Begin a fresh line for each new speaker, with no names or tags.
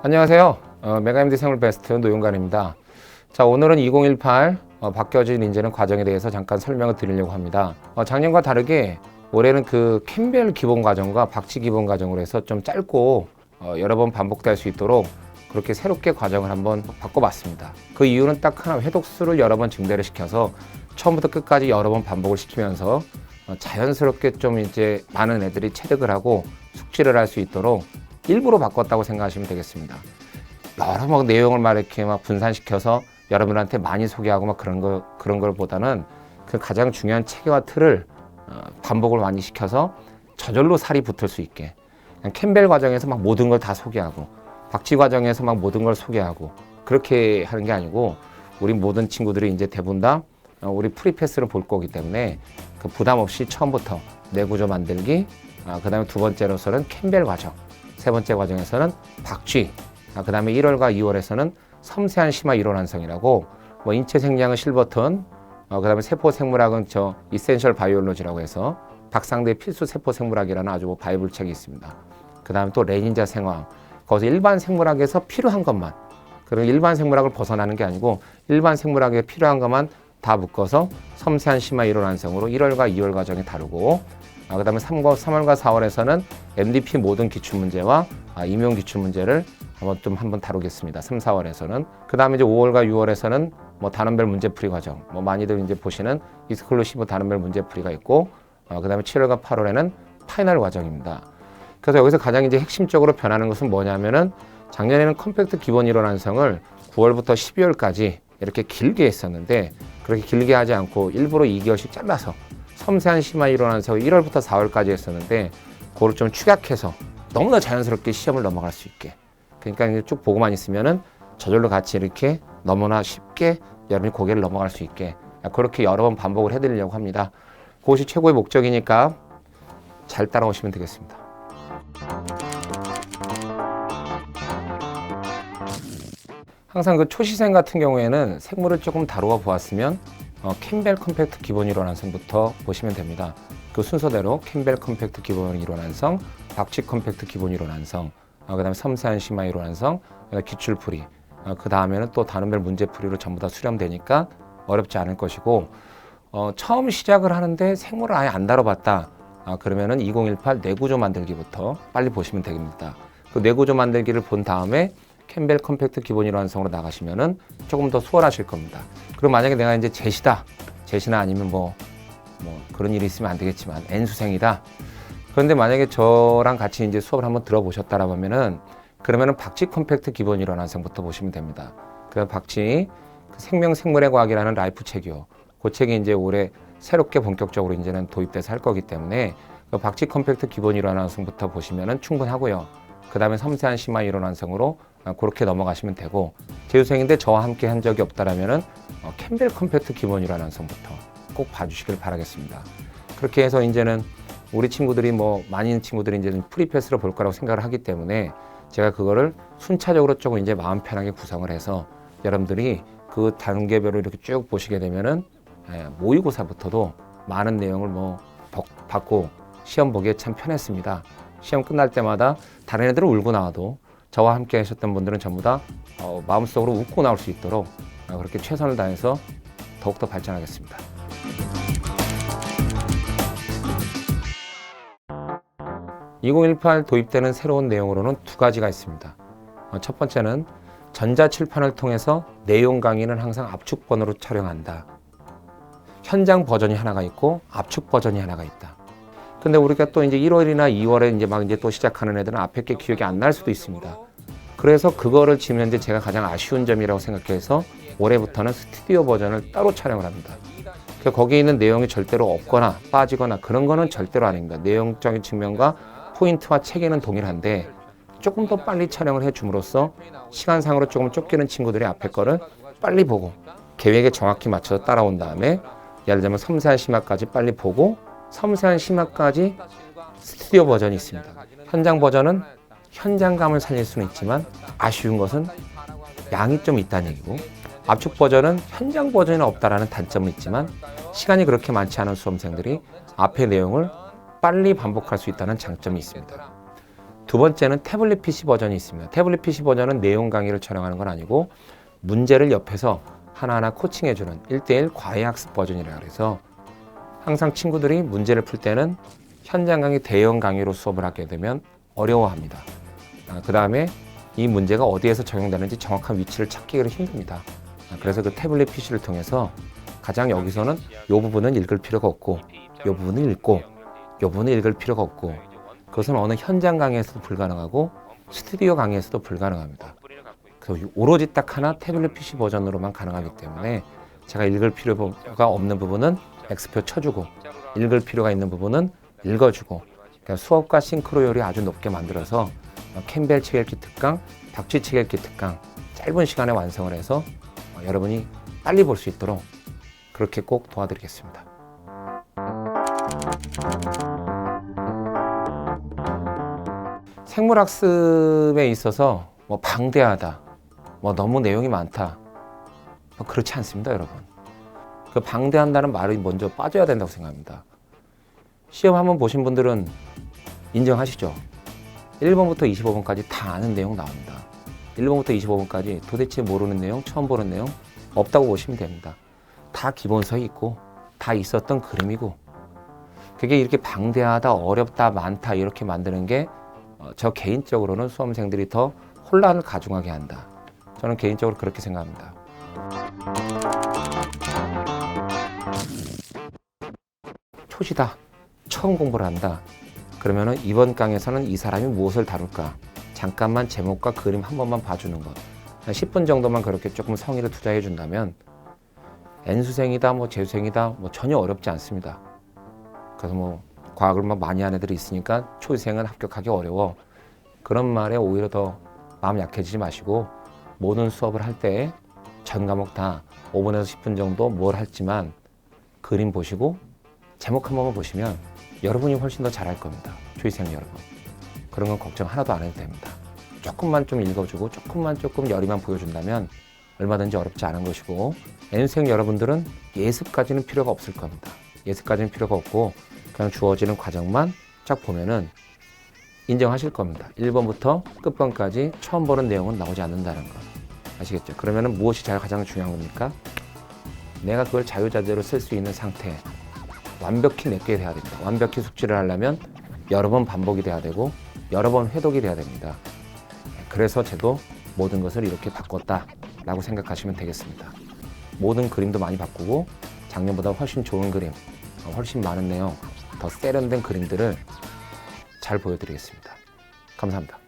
안녕하세요. 메가MD 생물베스트 노용관입니다. 자, 오늘은 2018 바뀌어진 인재는 과정에 대해서 잠깐 설명을 드리려고 합니다. 작년과 다르게 올해는 그 캠벨 기본 과정과 박쥐 기본 과정으로 해서 좀 짧고 여러 번 반복될 수 있도록 그렇게 새롭게 과정을 한번 바꿔봤습니다. 그 이유는 딱 하나, 회독수를 여러 번 증대를 시켜서 처음부터 끝까지 여러 번 반복을 시키면서 자연스럽게 좀 이제 많은 애들이 체득을 하고 숙지를 할 수 있도록 일부러 바꿨다고 생각하시면 되겠습니다. 여러 막 내용을 막 이렇게 막 분산시켜서 여러분한테 많이 소개하고 막 그런 걸 보다는 그 가장 중요한 체계와 틀을 반복을 많이 시켜서 저절로 살이 붙을 수 있게, 그냥 캠벨 과정에서 막 모든 걸 다 소개하고 박쥐 과정에서 막 모든 걸 소개하고 그렇게 하는 게 아니고, 우리 모든 친구들이 이제 대부분 다 우리 프리패스를 볼 거기 때문에 그 부담 없이 처음부터 내구조 만들기, 그 다음에 두 번째로서는 캠벨 과정, 세 번째 과정에서는 박쥐, 그 다음에 1월과 2월에서는 섬세한 심화 이론 완성이라고, 뭐 인체 생리학은 실버턴, 그 다음에 세포 생물학은 저 이센셜 바이올로지라고 해서 박상대 필수 세포 생물학이라는 아주 바이블 책이 있습니다. 그 다음에 또 레닌자 생화학, 거기서 일반 생물학에서 필요한 것만, 그런 일반 생물학을 벗어나는 게 아니고 일반 생물학에 필요한 것만 다 묶어서 섬세한 심화 이론 완성으로 1월과 2월 과정이 다르고, 그 다음에 3월과 4월에서는 MDP 모든 기출문제와 임용 기출문제를 한번 다루겠습니다. 3, 4월에서는. 그 다음에 이제 5월과 6월에서는 뭐 단원별 문제풀이 과정, 뭐 많이들 이제 보시는 익스클루시브 단원별 문제풀이가 있고, 그 다음에 7월과 8월에는 파이널 과정입니다. 그래서 여기서 가장 이제 핵심적으로 변하는 것은 뭐냐면은, 작년에는 컴팩트 기본 이론 완성을 9월부터 12월까지 이렇게 길게 했었는데, 그렇게 길게 하지 않고 일부러 2개월씩 잘라서 섬세한 심화 이론 완성을 1월부터 4월까지 했었는데, 그걸 좀 축약해서 너무나 자연스럽게 시험을 넘어갈 수 있게, 그러니까 쭉 보고만 있으면은 저절로 같이 이렇게 너무나 쉽게 여러분이 고개를 넘어갈 수 있게, 그렇게 여러 번 반복을 해드리려고 합니다. 그것이 최고의 목적이니까 잘 따라오시면 되겠습니다. 항상 그 초시생 같은 경우에는 생물을 조금 다루어 보았으면 캠벨 컴팩트 기본 이론 완성부터 보시면 됩니다. 그 순서대로 캠벨 컴팩트 기본 이론 완성, 박쥐 컴팩트 기본 이론 완성, 그 다음에 섬세한 심화 이론 완성, 기출풀이, 그 다음에는 또 단원별 문제풀이로 전부 다 수렴되니까 어렵지 않을 것이고, 처음 시작을 하는데 생물을 아예 안 다뤄봤다, 그러면은 2018 내구조 만들기부터 빨리 보시면 됩니다. 그 내구조 만들기를 본 다음에 캠벨 컴팩트 기본 이론 완성으로 나가시면은 조금 더 수월하실 겁니다. 그리고 만약에 내가 이제 제시나 아니면 뭐 그런 일이 있으면 안 되겠지만 N수생이다. 그런데 만약에 저랑 같이 이제 수업을 한번 들어보셨다라고 하면은, 그러면은 박쥐 컴팩트 기본 이론 완성부터 보시면 됩니다. 그 박쥐 생명생물의 과학이라는 라이프 책이요. 그 책이 이제 올해 새롭게 본격적으로 이제는 도입돼서 할 거기 때문에 그 박쥐 컴팩트 기본 이론 완성부터 보시면은 충분하고요. 그 다음에 섬세한 심화 이론 완성으로 그렇게 넘어가시면 되고, 재수생인데 저와 함께 한 적이 없다라면은 캠벨 컴팩트 기본 이론 완성부터 꼭 봐주시길 바라겠습니다. 그렇게 해서 이제는 우리 친구들이 많은 친구들이 이제 프리패스로 볼 거라고 생각을 하기 때문에 제가 그거를 순차적으로 조금 이제 마음 편하게 구성을 해서 여러분들이 그 단계별로 이렇게 쭉 보시게 되면은 모의고사부터도 많은 내용을 받고 시험 보기에 참 편했습니다. 시험 끝날 때마다 다른 애들은 울고 나와도 저와 함께 하셨던 분들은 전부 다 마음속으로 웃고 나올 수 있도록 그렇게 최선을 다해서 더욱더 발전하겠습니다. (2018) 도입되는 새로운 내용으로는 두 가지가 있습니다. 첫 번째는 전자칠판을 통해서 내용 강의는 항상 압축 번호로 촬영한다. 현장 버전이 하나가 있고 압축 버전이 하나가 있다. 근데 우리가 또 이제 1월이나 2월에 이제 또 시작하는 애들은 앞에 게 기억이 안 날 수도 있습니다. 그래서 그거를 지금 현재 제가 가장 아쉬운 점이라고 생각해서 올해부터는 스튜디오 버전을 따로 촬영을 합니다. 그러니까 거기에 있는 내용이 절대로 없거나 빠지거나 그런 거는 절대로 아닙니다. 내용적인 측면과 포인트와 체계는 동일한데 조금 더 빨리 촬영을 해줌으로써 시간상으로 조금 쫓기는 친구들이 앞에 거를 빨리 보고 계획에 정확히 맞춰서 따라온 다음에, 예를 들면 섬세한 심화까지 빨리 보고 섬세한 심화까지 스튜디오 버전이 있습니다. 현장 버전은 현장감을 살릴 수는 있지만 아쉬운 것은 양이 좀 있다는 얘기고, 압축 버전은 현장 버전이 없다라는 단점은 있지만 시간이 그렇게 많지 않은 수험생들이 앞의 내용을 빨리 반복할 수 있다는 장점이 있습니다. 두 번째는 태블릿 PC 버전이 있습니다. 태블릿 PC 버전은 내용 강의를 촬영하는 건 아니고 문제를 옆에서 하나하나 코칭해주는 1:1 과외학습 버전이라 그래서 항상 친구들이 문제를 풀 때는 현장 강의 대형 강의로 수업을 하게 되면 어려워합니다. 그 다음에 이 문제가 어디에서 적용되는지 정확한 위치를 찾기가 힘듭니다. 그래서 그 태블릿 PC를 통해서 가장 여기서는 이 부분은 읽을 필요가 없고 이 부분은 읽고 이 부분은 읽을 필요가 없고 그것은 어느 현장 강의에서도 불가능하고 스튜디오 강의에서도 불가능합니다. 그래서 오로지 딱 하나 태블릿 PC 버전으로만 가능하기 때문에 제가 읽을 필요가 없는 부분은 X표 쳐주고 읽을 필요가 있는 부분은 읽어주고 그러니까 수업과 싱크로율이 아주 높게 만들어서 캠벨 책 읽기 특강, 박쥐 책 읽기 특강 짧은 시간에 완성을 해서 여러분이 빨리 볼 수 있도록 그렇게 꼭 도와드리겠습니다. 생물학습에 있어서 방대하다, 너무 내용이 많다, 그렇지 않습니다, 여러분. 그 방대한다는 말이 먼저 빠져야 된다고 생각합니다. 시험 한번 보신 분들은 인정하시죠? 1번부터 25번까지 다 아는 내용 나옵니다. 1번부터 25번까지 도대체 모르는 내용, 처음 보는 내용 없다고 보시면 됩니다. 다 기본서에 있고 다 있었던 그림이고 그게 이렇게 방대하다, 어렵다, 많다 이렇게 만드는 게 저 개인적으로는 수험생들이 더 혼란을 가중하게 한다. 저는 개인적으로 그렇게 생각합니다. 초시다. 처음 공부를 한다. 그러면은 이번 강에서는 이 사람이 무엇을 다룰까? 잠깐만 제목과 그림 한 번만 봐주는 것. 한 10분 정도만 그렇게 조금 성의를 투자해 준다면 N수생이다, 재수생이다, 전혀 어렵지 않습니다. 그래서 과학을 많이 하는 애들이 있으니까 초생은 합격하기 어려워. 그런 말에 오히려 더 마음 약해지지 마시고 모든 수업을 할 때 전 과목 다 5분에서 10분 정도 뭘 할지만 그림 보시고 제목 한 번만 보시면 여러분이 훨씬 더 잘할 겁니다. 초이생 여러분. 그런 건 걱정 하나도 안 해도 됩니다. 조금만 좀 읽어주고 조금 열의만 보여준다면 얼마든지 어렵지 않은 것이고 N수생 여러분들은 예습까지는 필요가 없을 겁니다. 예습까지는 필요가 없고 그냥 주어지는 과정만 쫙 보면은 인정하실 겁니다. 1번부터 끝번까지 처음 보는 내용은 나오지 않는다는 거. 아시겠죠? 그러면은 무엇이 가장 중요한 겁니까? 내가 그걸 자유자재로 쓸 수 있는 상태. 완벽히 내게 돼야 됩니다. 완벽히 숙지를 하려면 여러 번 반복이 돼야 되고 여러 번 회독이 돼야 됩니다. 그래서 저도 모든 것을 이렇게 바꿨다라고 생각하시면 되겠습니다. 모든 그림도 많이 바꾸고 작년보다 훨씬 좋은 그림, 훨씬 많은 내용, 더 세련된 그림들을 잘 보여드리겠습니다. 감사합니다.